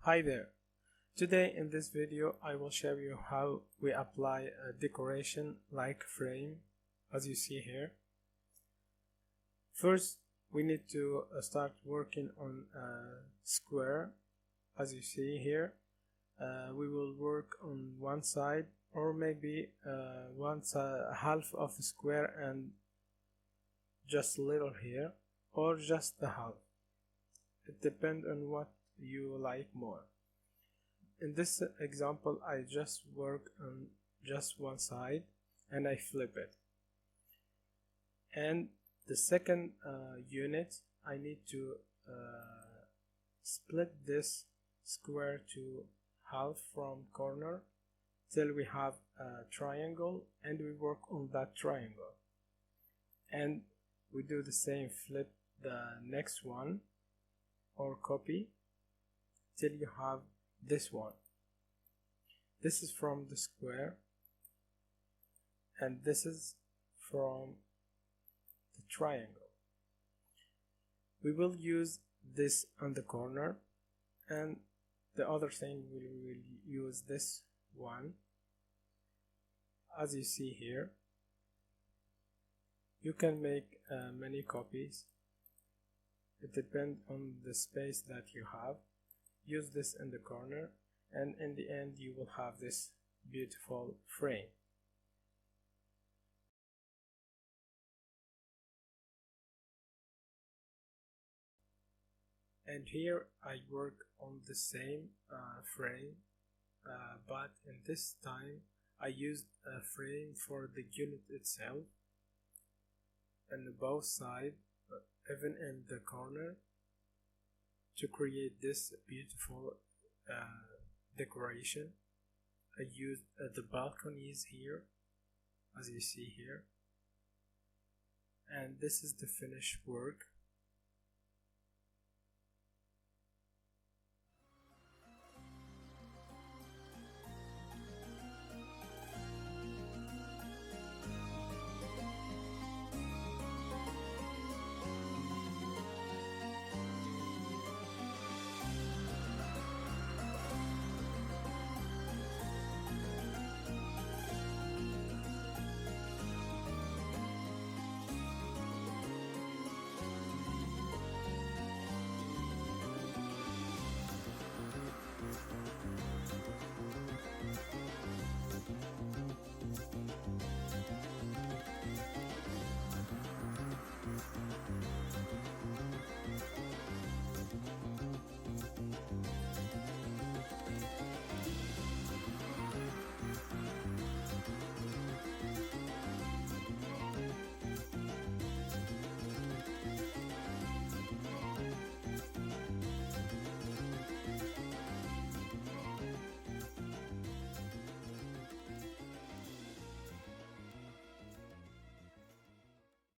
Hi there. Today in this video I will show you how we apply a decoration like frame as you see here. First we need to start working on a square as you see here. We will work on one side or maybe half of a square and just a little here, or just the half. It depends on what you like more. In this example I just work on just one side and I flip it, and the second unit I need to split this square to half from corner till we have a triangle, and we work on that triangle, and we do the same, flip the next one or copy till you have this one. This is from the square and this is from the triangle. We will use this on the corner, and the other thing we will use this one as you see here. You can make many copies. It depends on the space that you have. Use this in the corner, and in the end you will have this beautiful frame. And here I work on the same frame, but in this time I used a frame for the unit itself, and both sides, even in the corner, to create this beautiful decoration. I used the balconies here as you see here, and this is the finished work.